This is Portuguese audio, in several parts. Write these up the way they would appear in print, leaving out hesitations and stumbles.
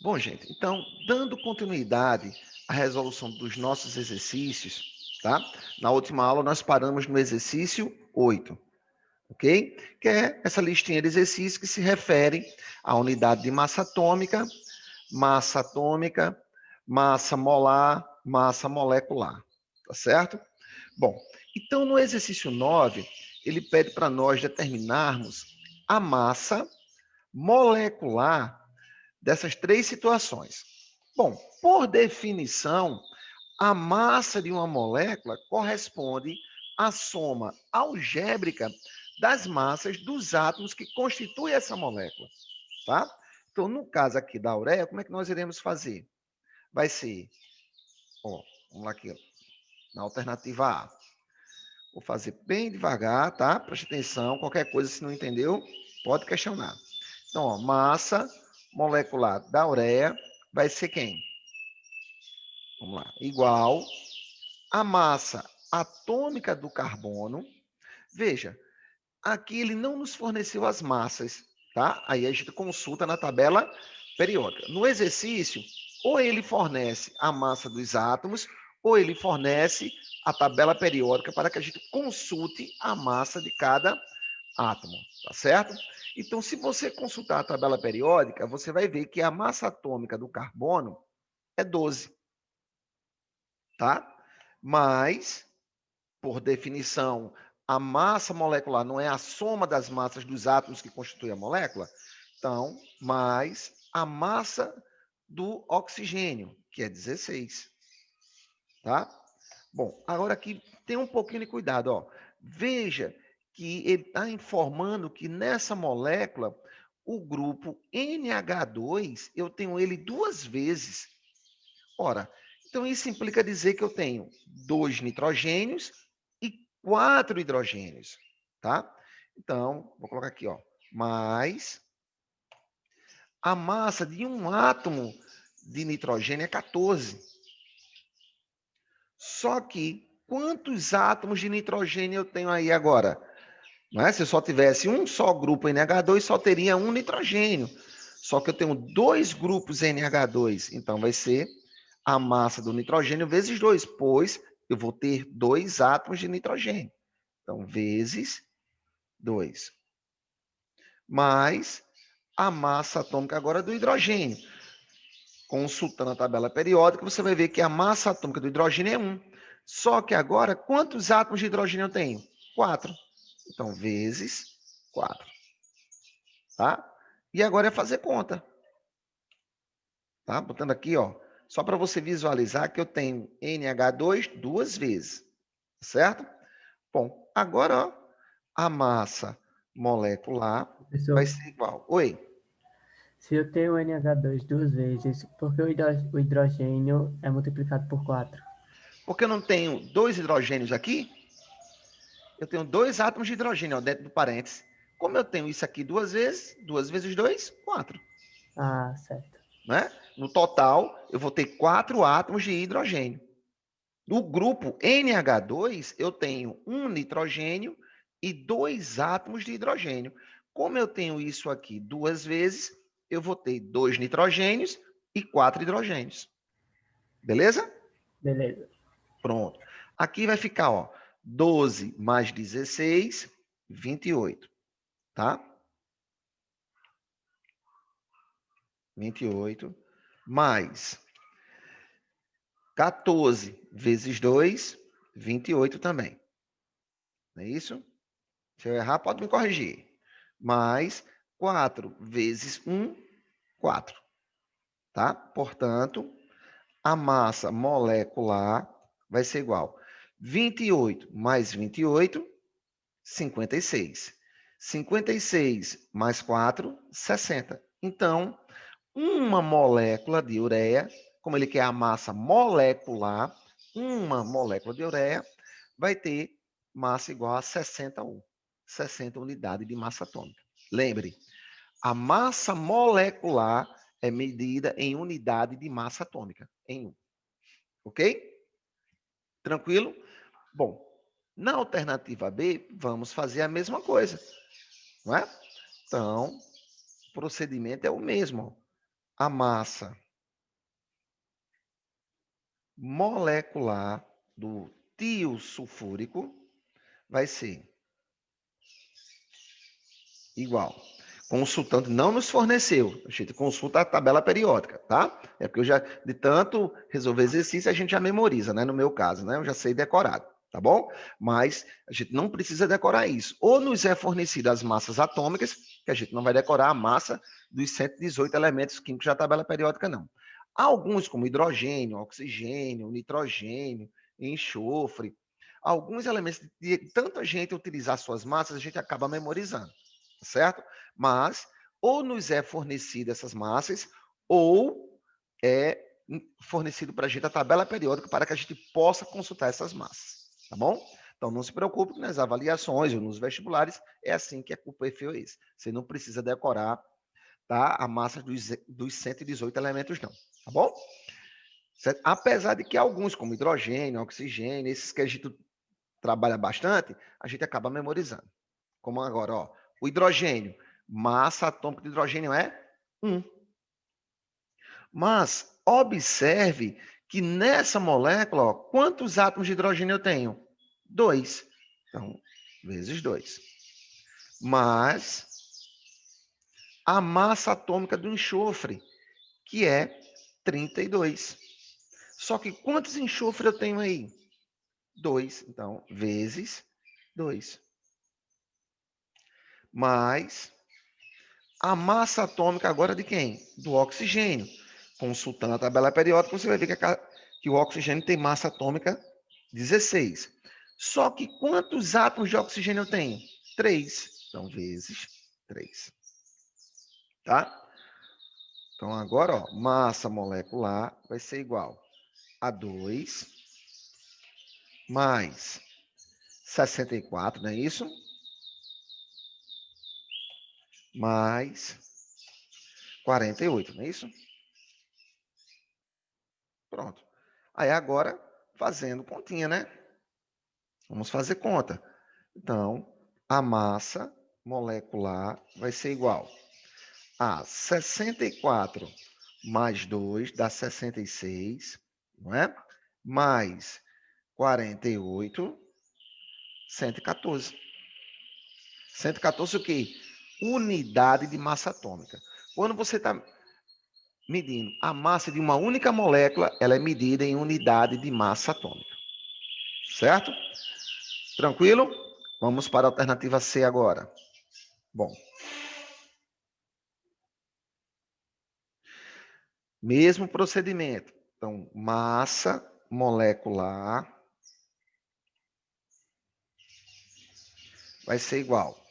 Bom, gente, então, dando continuidade à resolução dos nossos exercícios, tá? Na última aula nós paramos no exercício 8, ok? Que é essa listinha de exercícios que se referem à unidade de massa atômica, massa molar, massa molecular, tá certo? Bom, então no exercício 9, ele pede para nós determinarmos a massa molecular dessas três situações. Bom, por definição, a massa de uma molécula corresponde à soma algébrica das massas dos átomos que constituem essa molécula, tá? Então, no caso aqui da ureia, como é que nós iremos fazer? Vai ser, ó, vamos lá aqui, ó, na alternativa A. Vou fazer bem devagar, tá? Preste atenção, qualquer coisa, se não entendeu, pode questionar. Então, ó, massa molecular da ureia vai ser quem? Vamos lá. Igual a massa atômica do carbono. Veja, aqui ele não nos forneceu as massas, tá? Aí a gente consulta na tabela periódica. No exercício, ou ele fornece a massa dos átomos, ou ele fornece a tabela periódica para que a gente consulte a massa de cada átomo, tá certo? Então, se você consultar a tabela periódica, você vai ver que a massa atômica do carbono é 12, tá? Mas, por definição, a massa molecular não é a soma das massas dos átomos que constituem a molécula, então, mais a massa do oxigênio, que é 16, tá? Bom, agora aqui tem um pouquinho de cuidado, ó. Veja que ele está informando que nessa molécula, o grupo NH2, eu tenho ele duas vezes. Ora, então isso implica dizer que eu tenho 2 nitrogênios e 4 hidrogênios, tá? Então, vou colocar aqui, ó, mais a massa de um átomo de nitrogênio é 14. Só que quantos átomos de nitrogênio eu tenho aí agora? Não é? Se eu só tivesse um só grupo NH2, só teria um nitrogênio. Só que eu tenho dois grupos NH2, então vai ser a massa do nitrogênio vezes 2, pois eu vou ter dois átomos de nitrogênio. Então, vezes 2. Mais a massa atômica agora do hidrogênio. Consultando a tabela periódica, você vai ver que a massa atômica do hidrogênio é 1. Só que agora, quantos átomos de hidrogênio eu tenho? 4. Então, vezes 4. Tá? E agora é fazer conta. Tá? Botando aqui, ó, só para você visualizar que eu tenho NH2 duas vezes, certo? Bom, agora, ó, a massa molecular vai Professor, ser igual. Oi, se eu tenho o NH2 duas vezes, por que o hidrogênio é multiplicado por 4? porque eu não tenho dois hidrogênios aqui, eu tenho dois átomos de hidrogênio ó, dentro do parênteses. Como eu tenho isso aqui duas vezes dois, 4. Ah, certo. Né? No total, eu vou ter 4 átomos de hidrogênio. No grupo NH2, eu tenho um nitrogênio e dois átomos de hidrogênio. Como eu tenho isso aqui duas vezes, eu vou ter 2 nitrogênios e 4 hidrogênios. Beleza? Beleza. Pronto. Aqui vai ficar, ó, 12 mais 16, 28, tá? 28 mais 14 vezes 2, 28 também. Não é isso? Se eu errar, pode me corrigir. Mais 4 vezes 1, 4. Tá? Portanto, a massa molecular vai ser igual 28 mais 28, 56. 56 mais 4, 60. Então, uma molécula de ureia, como ele quer a massa molecular, uma molécula de ureia vai ter massa igual a 60 U, 60 unidades de massa atômica. Lembre, a massa molecular é medida em unidade de massa atômica, em 1. Ok? Tranquilo? Bom, na alternativa B, vamos fazer a mesma coisa, não é? Então, o procedimento é o mesmo. a massa molecular do tiosulfúrico vai ser igual. Consultante não nos forneceu. A gente consulta a tabela periódica, tá? É porque eu já, de tanto resolver exercício, a gente já memoriza, né? No meu caso, né? Eu já sei decorado, tá bom? Mas a gente não precisa decorar isso. Ou nos é fornecida as massas atômicas, que a gente não vai decorar a massa dos 118 elementos químicos da tabela periódica, não. Alguns, como hidrogênio, oxigênio, nitrogênio, enxofre, alguns elementos de tanta gente utilizar suas massas, a gente acaba memorizando, certo? Mas ou nos é fornecida essas massas, ou é fornecido para a gente a tabela periódica para que a gente possa consultar essas massas, tá bom? Então não se preocupe que nas avaliações ou nos vestibulares é assim que o perfil é esse. Você não precisa decorar, tá, a massa dos 118 elementos não, tá bom? Certo? Apesar de que alguns, como hidrogênio, oxigênio, esses que a gente trabalha bastante, a gente acaba memorizando. Como agora, ó, o hidrogênio, massa atômica de hidrogênio é 1. Mas observe que nessa molécula, ó, quantos átomos de hidrogênio eu tenho? 2. Então, vezes 2. Mas a massa atômica do enxofre, que é 32. Só que quantos enxofre eu tenho aí? 2. Então, vezes 2. Mais a massa atômica agora de quem? Do oxigênio. Consultando a tabela periódica, você vai ver que o oxigênio tem massa atômica 16. Só que quantos átomos de oxigênio eu tenho? 3. Então, vezes 3. Tá? Então, agora, ó, massa molecular vai ser igual a 2 mais 64, não é isso? Mais 48, não é isso? Pronto. Aí agora, fazendo continha, né? Vamos fazer conta. Então, a massa molecular vai ser igual a 64 mais 2 dá 66, não é? Mais 48, 114. 114 o quê? Unidade de massa atômica. Quando você está medindo a massa de uma única molécula, ela é medida em unidade de massa atômica. Certo? Tranquilo? Vamos para a alternativa C agora. Bom, mesmo procedimento. Então, massa molecular vai ser igual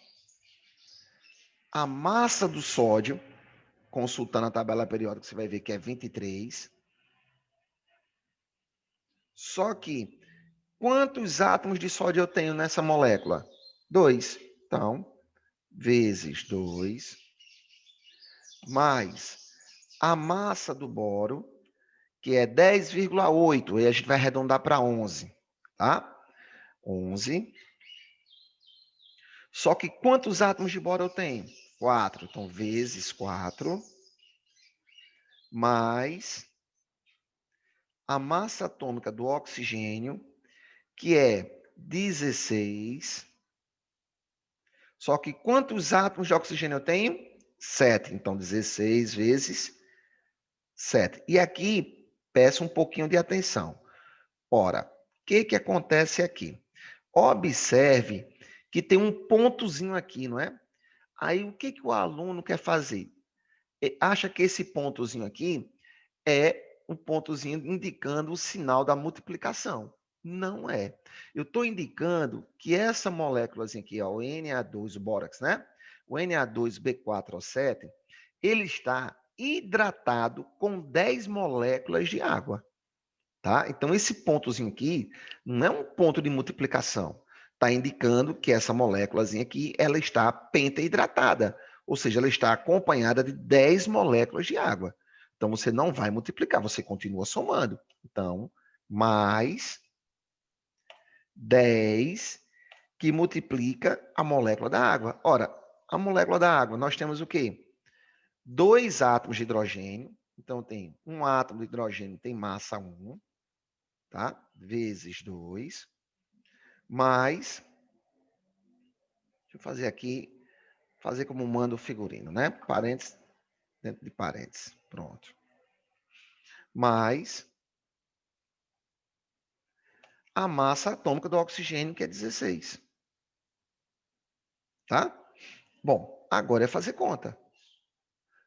a massa do sódio, consultando a tabela periódica, você vai ver que é 23. Só que, quantos átomos de sódio eu tenho nessa molécula? 2. Então, vezes 2, mais a massa do boro, que é 10,8. E a gente vai arredondar para 11, tá? 11. Só que quantos átomos de boro eu tenho? 4. Então, vezes 4, mais a massa atômica do oxigênio, que é 16. Só que quantos átomos de oxigênio eu tenho? 7. Então, 16 vezes 7. E aqui, peço um pouquinho de atenção. Ora, o que acontece aqui? Observe que tem um pontozinho aqui, não é? Aí, o que o aluno quer fazer? Acha que esse pontozinho aqui é um pontozinho indicando o sinal da multiplicação. Não é. Eu estou indicando que essa molécula aqui, ó, o Na2, o bórax, né? O Na2B4O7, ele está hidratado com 10 moléculas de água, tá? Então, esse pontozinho aqui não é um ponto de multiplicação. Está indicando que essa moléculazinha aqui, ela está pentaidratada, ou seja, ela está acompanhada de 10 moléculas de água. Então, você não vai multiplicar, você continua somando. Então, mais 10 que multiplica a molécula da água. Ora, a molécula da água, nós temos o quê? 2 átomos de hidrogênio. Então, tem um átomo de hidrogênio tem massa 1, tá? Vezes 2, mais, deixa eu fazer aqui, fazer como manda o figurino, né? Parênteses, dentro de parênteses, pronto. Mais a massa atômica do oxigênio, que é 16. Tá? Bom, agora é fazer conta.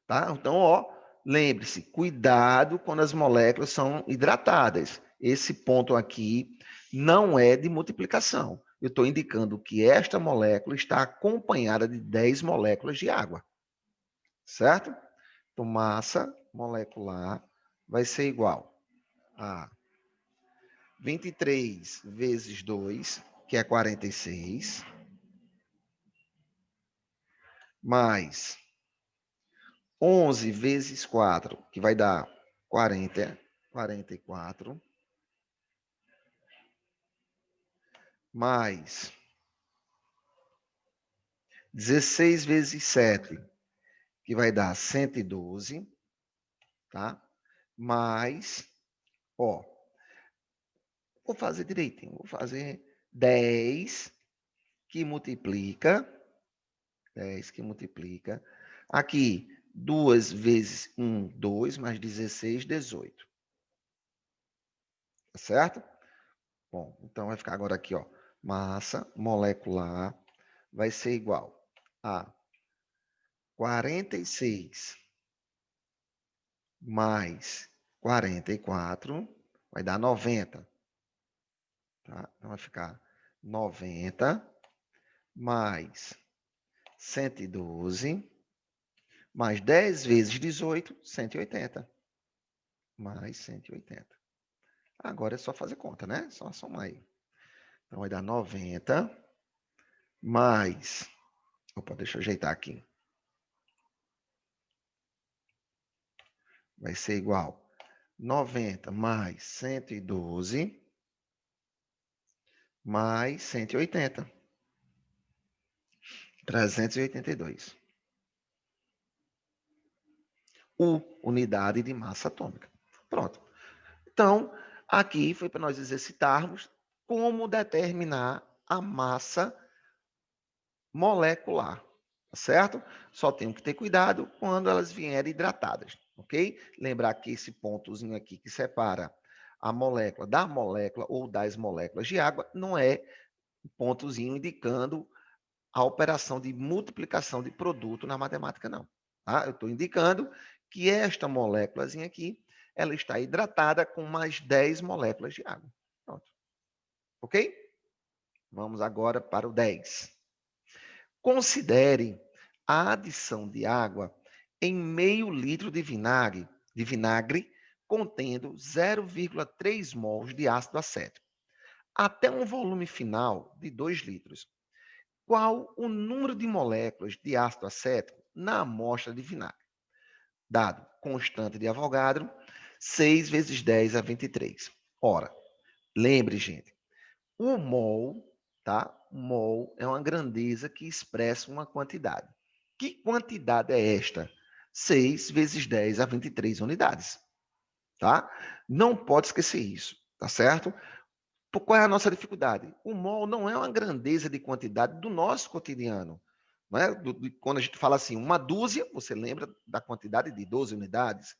Tá? Então, ó, lembre-se, cuidado quando as moléculas são hidratadas. Esse ponto aqui não é de multiplicação. Eu estou indicando que esta molécula está acompanhada de 10 moléculas de água. Certo? Então, massa molecular vai ser igual a 23 vezes 2, que é 46, mais 11 vezes 4, que vai dar 44, mais 16 vezes 7, que vai dar 112, tá? Mais, ó, vou fazer direitinho, vou fazer 10 que multiplica, 10 que multiplica, aqui, 2 vezes 1, 2, mais 16, 18. Tá certo? Bom, então vai ficar agora aqui, ó, massa molecular vai ser igual a 46 mais 44, vai dar 90. Tá? Então vai ficar 90 mais 112 mais 10 vezes 18, 180. Mais 180. Agora é só fazer conta, né? Só somar aí. Então vai dar 90 mais... Opa, deixa eu ajeitar aqui. Vai ser igual 90 mais 112 mais 180. 382. Unidade de massa atômica. Pronto. Então, aqui foi para nós exercitarmos como determinar a massa molecular, tá certo? Só tenho que ter cuidado quando elas vierem hidratadas, ok? Lembrar que esse pontozinho aqui que separa a molécula da molécula ou das moléculas de água não é um pontozinho indicando a operação de multiplicação de produto na matemática, não. Tá? Eu estou indicando que esta moléculazinha aqui, ela está hidratada com mais 10 moléculas de água. Pronto. Ok? Vamos agora para o 10. Considere a adição de água em meio litro de vinagre contendo 0,3 mols de ácido acético, até um volume final de 2 litros. Qual o número de moléculas de ácido acético na amostra de vinagre? Dado constante de Avogadro, 6 vezes 10 a 23. Ora, lembre, gente, o mol, tá? O mol é uma grandeza que expressa uma quantidade. Que quantidade é esta? 6 vezes 10 a 23 unidades, tá? Não pode esquecer isso, tá certo? Qual é a nossa dificuldade? O mol não é uma grandeza de quantidade do nosso cotidiano. Não é? Quando a gente fala assim, uma dúzia, você lembra da quantidade de 12 unidades.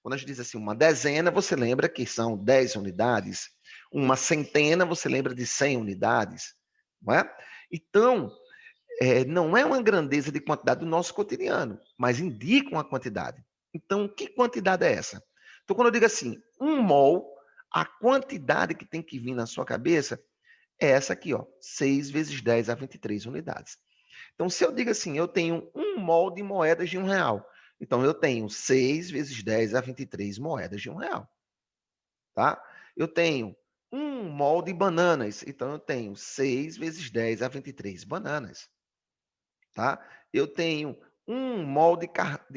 Quando a gente diz assim, uma dezena, você lembra que são 10 unidades. Uma centena, você lembra de 100 unidades. Não é? Então, não é uma grandeza de quantidade do nosso cotidiano, mas indica uma quantidade. Então, que quantidade é essa? Então, quando eu digo assim, 1 mol, a quantidade que tem que vir na sua cabeça é essa aqui, ó, 6 vezes 10 a 23 unidades. Então, se eu digo assim, eu tenho 1 mol de moedas de R$1, então eu tenho 6 vezes 10 a 23 moedas de R$1. Tá? Eu tenho 1 mol de bananas, então eu tenho 6 vezes 10 a 23 bananas. Tá? Eu tenho 1 mol de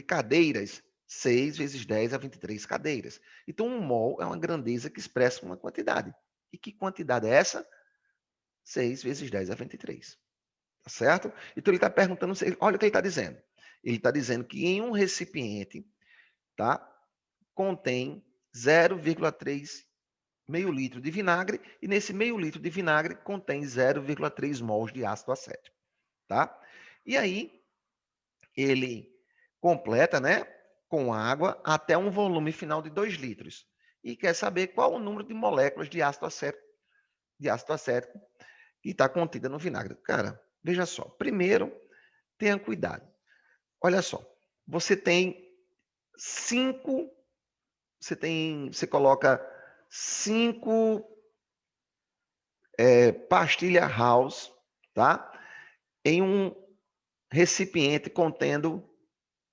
cadeiras, 6 vezes 10 a 23 cadeiras. Então, 1 mol é uma grandeza que expressa uma quantidade. E que quantidade é essa? 6 vezes 10 a 23. Tá certo? Então, ele está perguntando, olha o que ele está dizendo. Ele está dizendo que em um recipiente, tá, contém 0,3 meio litro de vinagre, e nesse meio litro de vinagre contém 0,3 mols de ácido acético, tá? E aí, ele completa, né, com água até um volume final de 2 litros. E quer saber qual o número de moléculas de ácido acético que está contida no vinagre. Cara, veja só. Primeiro, tenha cuidado. Olha só. Você tem 5, você coloca 5 pastilha house, tá? Em um recipiente contendo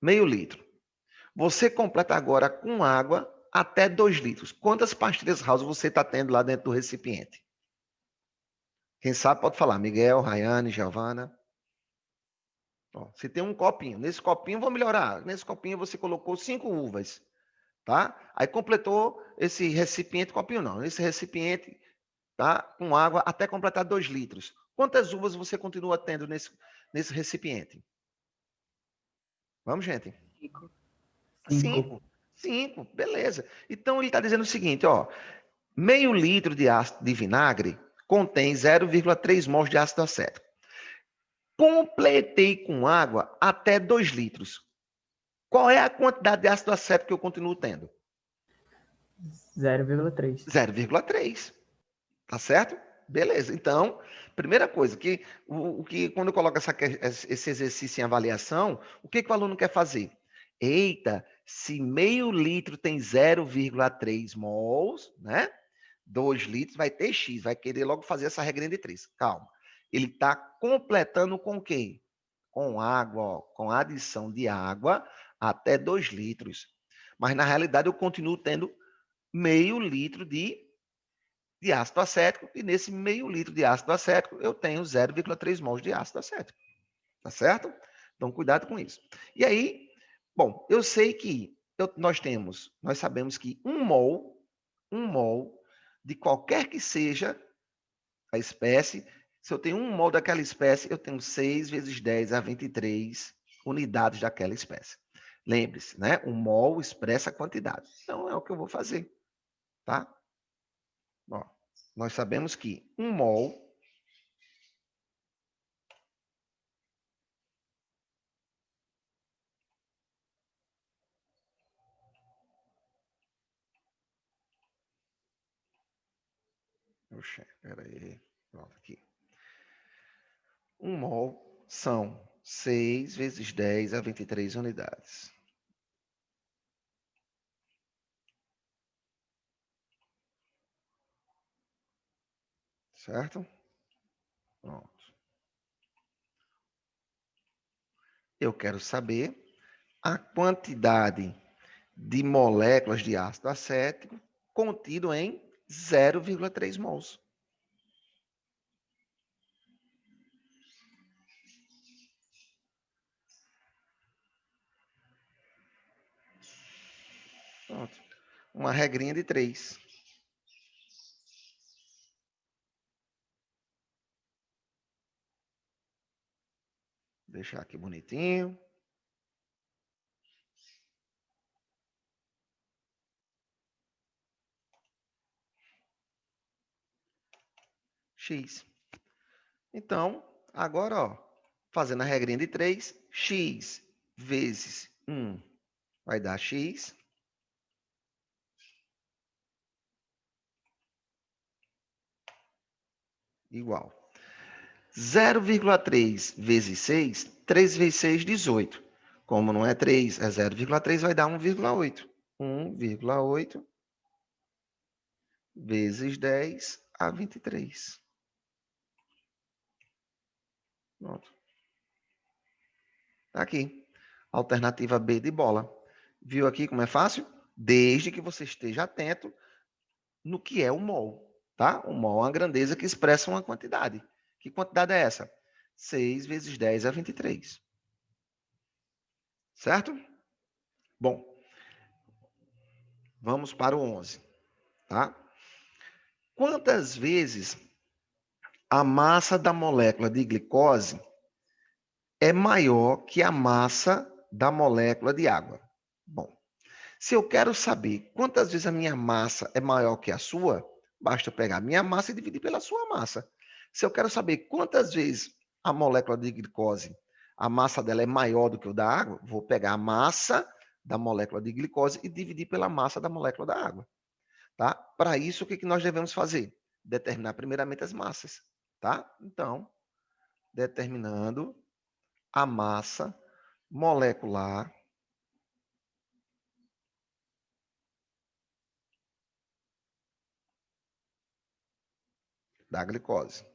meio litro. Você completa agora com água até 2 litros. Quantas pastilhas house você está tendo lá dentro do recipiente? Quem sabe pode falar. Miguel, Rayane, Giovana. Ó, você tem um copinho. Nesse copinho, vou melhorar. Nesse copinho você colocou 5 uvas, tá? Aí completou esse recipiente, copinho não. Esse recipiente, tá? Com água até completar 2 litros. Quantas uvas você continua tendo nesse recipiente? Vamos, gente. 5. 5. 5, beleza. Então ele está dizendo o seguinte, ó. Meio litro de vinagre contém 0,3 mols de ácido acético. Completei com água até 2 litros. Qual é a quantidade de ácido acético que eu continuo tendo? 0,3. 0,3. Tá certo? Beleza. Então, primeira coisa, que quando eu coloco esse exercício em avaliação, o que o aluno quer fazer? Eita, se meio litro tem 0,3 mols, né? 2 litros vai ter X, vai querer logo fazer essa regrinha de 3. Calma. Ele está completando com o quê? Com água, ó, com adição de água até 2 litros. Mas na realidade eu continuo tendo meio litro de ácido acético, e nesse meio litro de ácido acético eu tenho 0,3 mols de ácido acético. Tá certo? Então, cuidado com isso. E aí, bom, eu sei que nós sabemos que um mol de qualquer que seja a espécie, se eu tenho um mol daquela espécie, eu tenho 6 vezes 10 a 23 unidades daquela espécie. Lembre-se, né? O mol expressa a quantidade. Então, é o que eu vou fazer, tá? Ó, nós sabemos que um mol Oxe, peraí. Pronto, aqui. Um mol são 6 vezes 10 a 23 unidades. Certo? Pronto. Eu quero saber a quantidade de moléculas de ácido acético contido em 0,3 mols. Pronto. Uma regrinha de 3. Deixar aqui bonitinho. X. Então, agora, ó, fazendo a regrinha de 3, x vezes 1 vai dar x. Igual. 0,3 vezes 6, 3 vezes 6, 18. Como não é 3, é 0,3, vai dar 1,8. 1,8 vezes 10 a 23. Pronto. Tá aqui. Alternativa B de bola. Viu aqui como é fácil? Desde que você esteja atento no que é o mol. Tá? O mol é uma grandeza que expressa uma quantidade. Que quantidade é essa? 6 vezes 10 a 23. Certo? Bom, vamos para o 11. Tá? Quantas vezes a massa da molécula de glicose é maior que a massa da molécula de água. Bom, se eu quero saber quantas vezes a minha massa é maior que a sua, basta eu pegar a minha massa e dividir pela sua massa. Se eu quero saber quantas vezes a molécula de glicose, a massa dela é maior do que o da água, vou pegar a massa da molécula de glicose e dividir pela massa da molécula da água. Tá? Para isso, o que nós devemos fazer? Determinar primeiramente as massas. Tá? Então, determinando a massa molecular da glicose.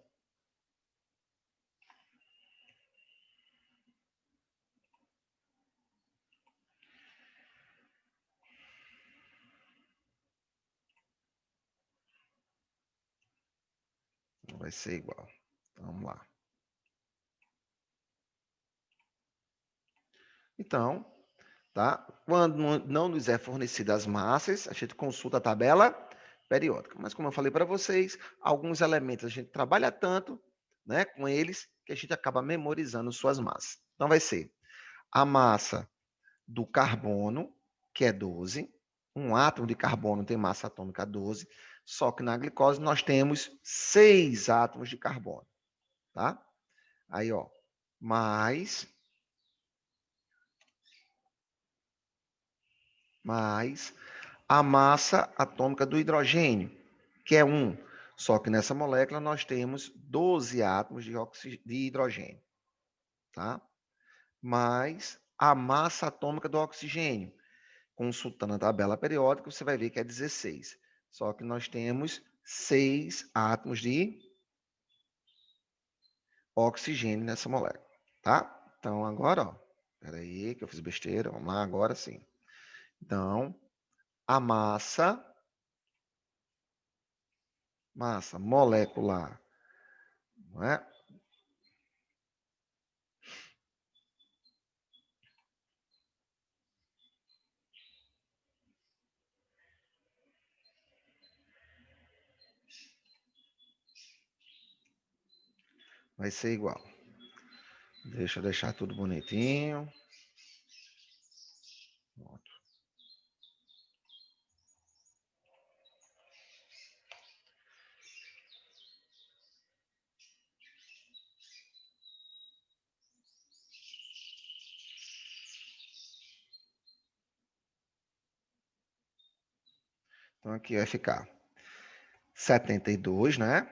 Vai ser igual. Vamos lá. Então, tá? Quando não nos é fornecida as massas, a gente consulta a tabela periódica. Mas como eu falei para vocês, alguns elementos a gente trabalha tanto, né, com eles que a gente acaba memorizando suas massas. Então vai ser a massa do carbono, que é 12. Um átomo de carbono tem massa atômica 12, só que na glicose nós temos 6 átomos de carbono, tá? Aí, ó, mais a massa atômica do hidrogênio, que é 1. Só que nessa molécula nós temos 12 átomos de hidrogênio, tá? Mais a massa atômica do oxigênio. Consultando a tabela periódica, você vai ver que é 16. Só que nós temos 6 átomos de oxigênio nessa molécula, tá? Então, agora, ó, espera aí que eu fiz besteira, vamos lá, agora sim. Então, a massa molecular, não é? Vai ser igual. Deixa eu deixar tudo bonitinho. Pronto. Então, aqui vai ficar 72, né?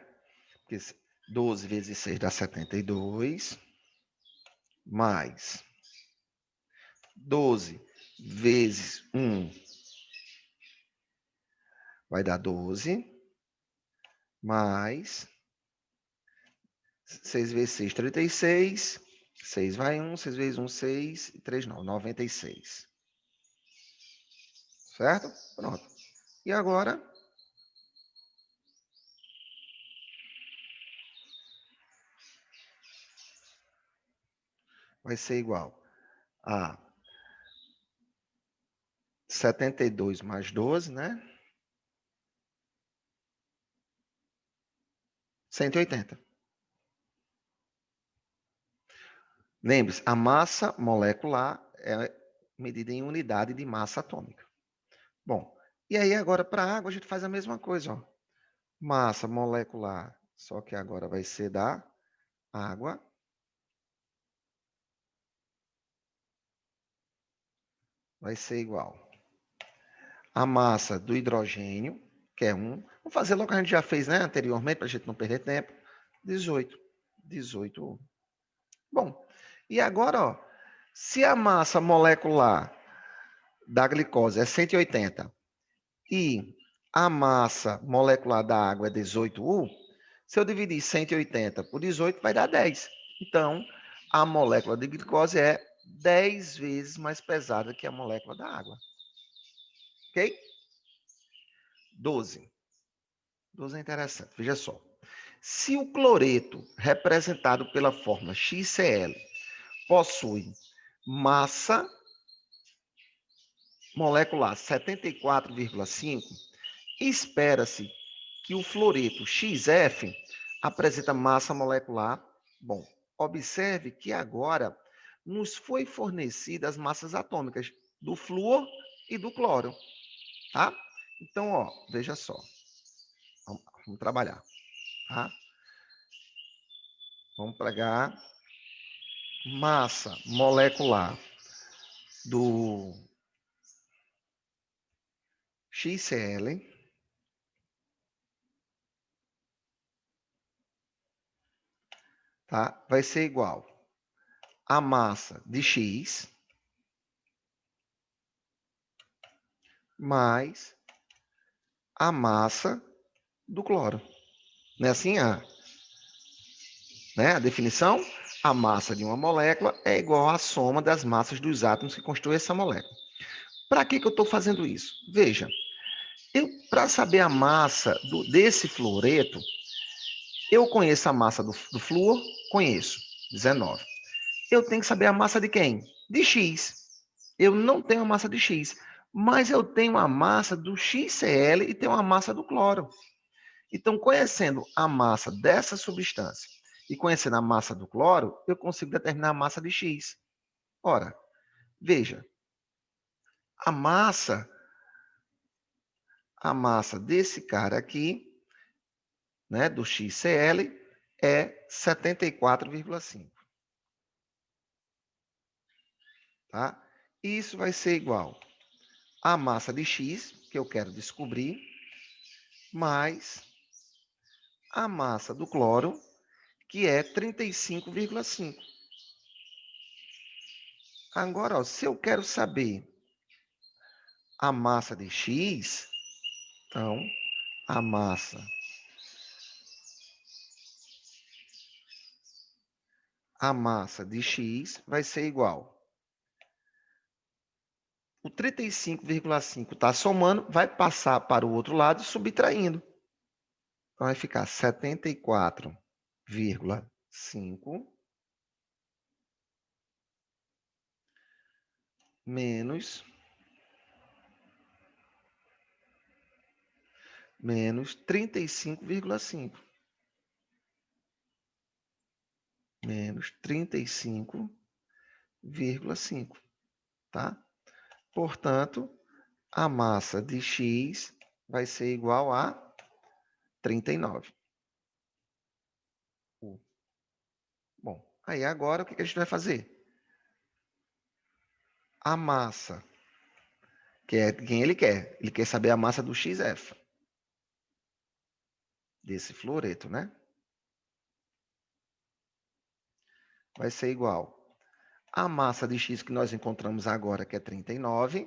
Porque 12 vezes 6 dá 72. Mais 12 vezes 1 vai dar 12. Mais 6 vezes 6, 36. 6 vai 1, 6 vezes 1, 6. E 3 não, 96. Certo? Pronto. E agora, vai ser igual a 72 mais 12, né? 180. Lembre-se, a massa molecular é medida em unidade de massa atômica. Bom, e aí agora para a água a gente faz a mesma coisa, ó. Massa molecular, só que agora vai ser da água. Vai ser igual a massa do hidrogênio, que é 1. Vamos fazer logo o que a gente já fez, né, anteriormente, para a gente não perder tempo. 18. 18. Bom, e agora, ó, se a massa molecular da glicose é 180 e a massa molecular da água é 18U, se eu dividir 180 por 18, vai dar 10. Então, a molécula de glicose é 10 vezes mais pesada que a molécula da água. Ok? 12. 12 é interessante. Veja só. Se o cloreto, representado pela fórmula XCl, possui massa molecular 74,5, espera-se que o fluoreto XF apresenta massa molecular. Bom, observe que agora nos foi fornecida as massas atômicas do flúor e do cloro, tá? Então, ó, veja só. Vamos trabalhar, tá? Vamos pegar massa molecular do XCl, tá? Vai ser igual a massa de X mais a massa do cloro. Não é assim? A definição? A massa de uma molécula é igual à soma das massas dos átomos que constituem essa molécula. Para que eu estou fazendo isso? Veja, para saber a massa desse fluoreto, eu conheço a massa do flúor? Conheço, 19. Eu tenho que saber a massa de quem? De X. Eu não tenho a massa de X, mas eu tenho a massa do XCl e tenho a massa do cloro. Então, conhecendo a massa dessa substância e conhecendo a massa do cloro, eu consigo determinar a massa de X. Ora, veja, a massa desse cara aqui, né, do XCl, é 74,5. Tá? Isso vai ser igual a massa de X, que eu quero descobrir, mais a massa do cloro, que é 35,5. Agora, ó, se eu quero saber a massa de X, então a massa de X vai ser igual. O 35,5 está somando, vai passar para o outro lado subtraindo. Então vai ficar 74,5 menos 35,5. Menos 35,5, tá? Portanto, a massa de X vai ser igual a 39. Bom, aí agora o que a gente vai fazer? A massa, que é quem ele quer. Ele quer saber a massa do XF. Desse fluoreto, né? Vai ser igual a massa de X que nós encontramos agora, que é 39.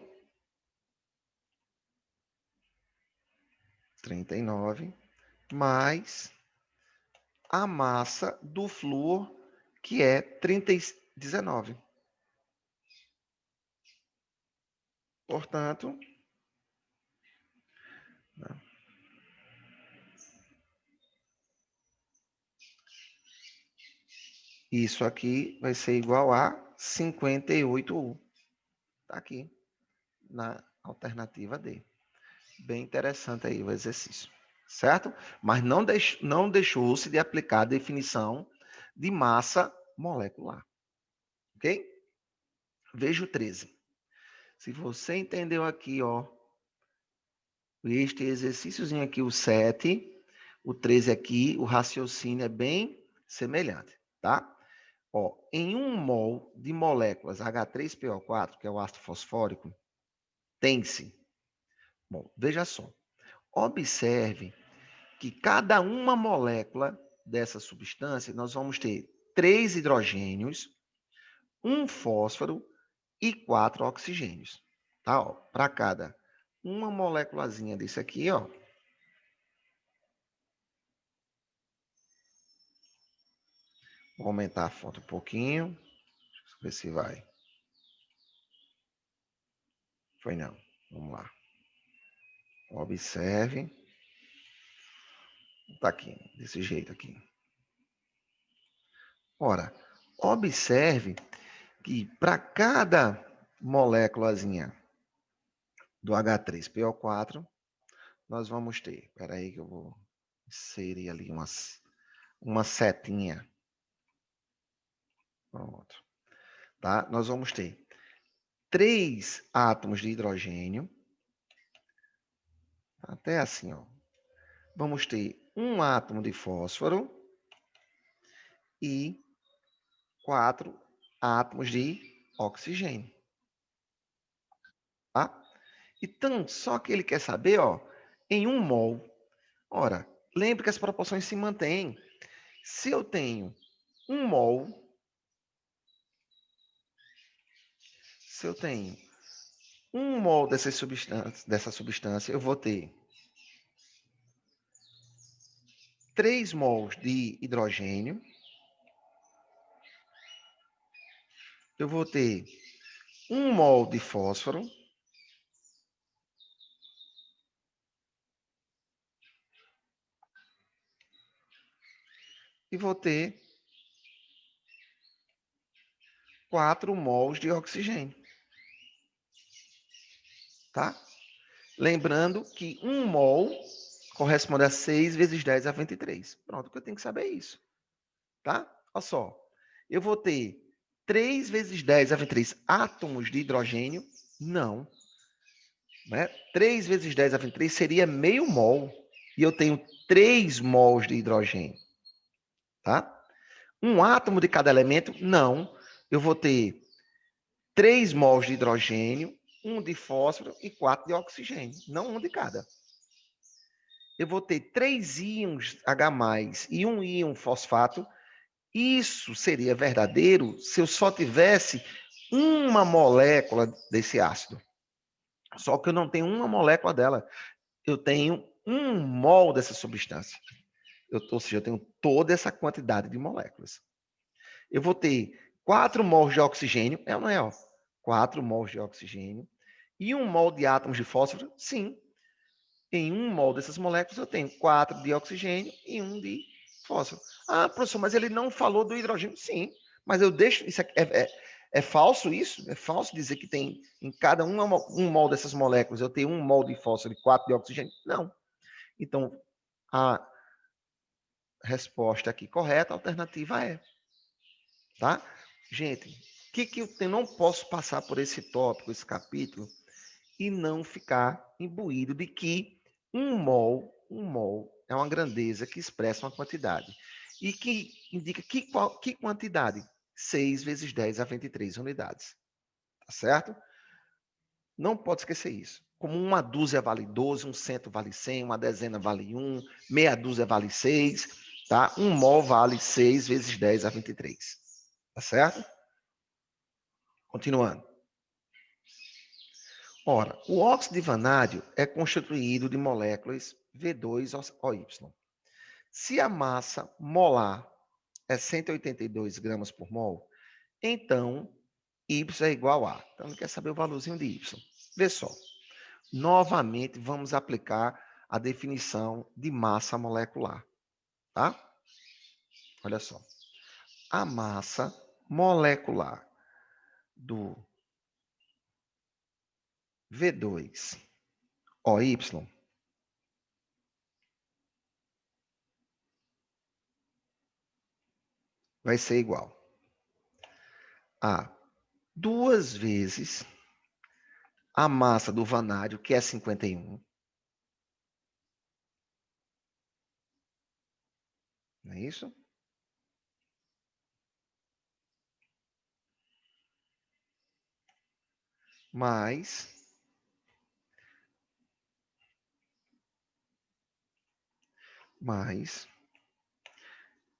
39 mais a massa do flúor, que é 19. Portanto, isso aqui vai ser igual a 58U. Está aqui na alternativa D. Bem interessante aí o exercício, certo? Mas não deixou-se de aplicar a definição de massa molecular, ok? Veja o 13. Se você entendeu aqui, ó, este exercíciozinho aqui, o 7, o 13 aqui, o raciocínio é bem semelhante, tá? Ó, em 1 mol de moléculas H3PO4, que é o ácido fosfórico, tem-se. Bom, veja só. Observe que cada uma molécula dessa substância, nós vamos ter 3 hidrogênios, 1 fósforo e 4 oxigênios. Tá? Para cada uma moléculazinha desse aqui, ó. Vou aumentar a foto um pouquinho. Deixa eu ver se vai. Foi não. Vamos lá. Observe. Tá aqui, desse jeito aqui. Ora, observe que para cada moléculazinha do H3PO4, nós vamos ter. Espera aí que eu vou inserir ali uma setinha. Pronto. tá? Nós vamos ter 3 átomos de hidrogênio, até assim, ó. Vamos ter um átomo de fósforo e 4 átomos de oxigênio, tá? Então, só que ele quer saber, ó, em 1 mol. Ora, lembre que as proporções se mantêm. Se eu tenho 1 mol, se eu tenho 1 mol dessa substância, eu vou ter 3 mols de hidrogênio, eu vou ter 1 mol de fósforo, e vou ter 4 mols de oxigênio, tá? Lembrando que 1 mol corresponde a 6 vezes 10 a 23. Pronto, o que eu tenho que saber é isso, tá? Olha só, eu vou ter 3 vezes 10 a 23 átomos de hidrogênio? Não. Né? 3 vezes 10 a 23 seria meio mol. E eu tenho 3 mols de hidrogênio. Tá? Um átomo de cada elemento? Não. Eu vou ter 3 mols de hidrogênio, 1 de fósforo e 4 de oxigênio. Não um de cada. Eu vou ter 3 íons H+, e 1 íon fosfato. Isso seria verdadeiro se eu só tivesse uma molécula desse ácido. Só que eu não tenho uma molécula dela. Eu tenho 1 mol dessa substância. Ou seja, eu tenho toda essa quantidade de moléculas. Eu vou ter 4 mols de oxigênio, é ou não é? Ó? 4 mols de oxigênio. E 1 mol de átomos de fósforo? Sim. Em 1 mol dessas moléculas, eu tenho 4 de oxigênio e 1 de fósforo. Ah, professor, mas ele não falou do hidrogênio. Sim, mas eu deixo... Isso é falso isso? É falso dizer que tem em cada um mol dessas moléculas eu tenho 1 mol de fósforo e 4 de oxigênio? Não. Então, a resposta aqui correta, a alternativa é, tá? Gente, o que eu não posso passar por esse tópico, esse capítulo, e não ficar imbuído de que um mol é uma grandeza que expressa uma quantidade. E que indica que quantidade? 6 vezes 10 a 23 unidades. Tá certo? Não pode esquecer isso. Como uma dúzia vale 12, um cento vale 100, uma dezena vale 1, meia dúzia vale 6, tá? Um mol vale 6 vezes 10 a 23. Tá certo? Continuando. Ora, o óxido de vanádio é constituído de moléculas V2OY. Se a massa molar é 182 gramas por mol, então Y é igual a... Então, não quer saber o valorzinho de Y. Vê só. Novamente, vamos aplicar a definição de massa molecular, tá? Olha só. A massa molecular do V2OY vai ser igual a 2 vezes a massa do vanádio, que é 51. Não é isso? Mais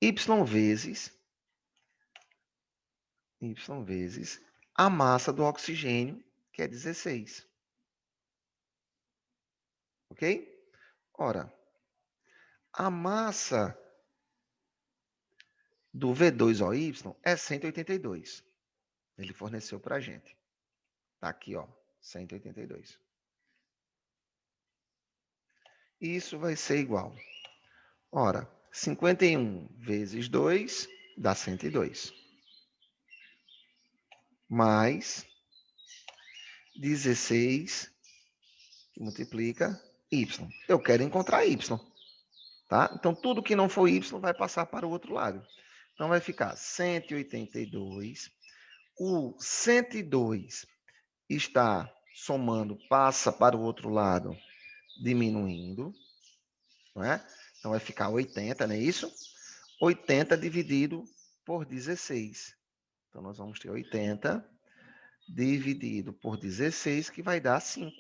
Y vezes a massa do oxigênio, que é 16. Ok? Ora, a massa do V2OY é 182. Ele forneceu para a gente. Está aqui, ó, 182. Isso vai ser igual. Ora, 51 vezes 2 dá 102. Mais 16 que multiplica Y. Eu quero encontrar Y. Tá? Então, tudo que não for Y vai passar para o outro lado. Então, vai ficar 182 O 102 está somando, passa para o outro lado, diminuindo, não é? Então, vai ficar 80, não é isso? 80 dividido por 16. Então, nós vamos ter 80 dividido por 16, que vai dar 5,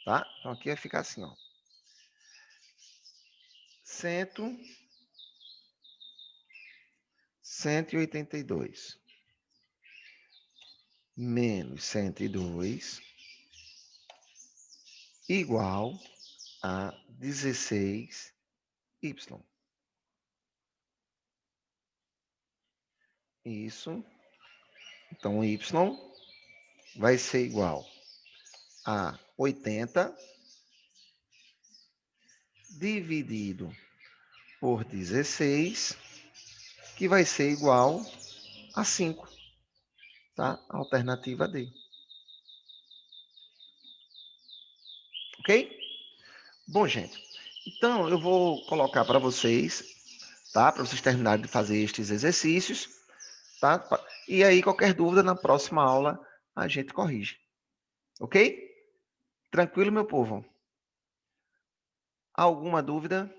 tá? Então, aqui vai ficar assim, ó. 182 menos 102 igual a 16y. Isso. Então, y vai ser igual a 80 dividido por 16, que vai ser igual a 5, tá? Alternativa D. Ok? Bom, gente, então eu vou colocar para vocês, tá? Para vocês terminarem de fazer estes exercícios, tá? E aí, qualquer dúvida, na próxima aula a gente corrige. Ok? Tranquilo, meu povo? Alguma dúvida?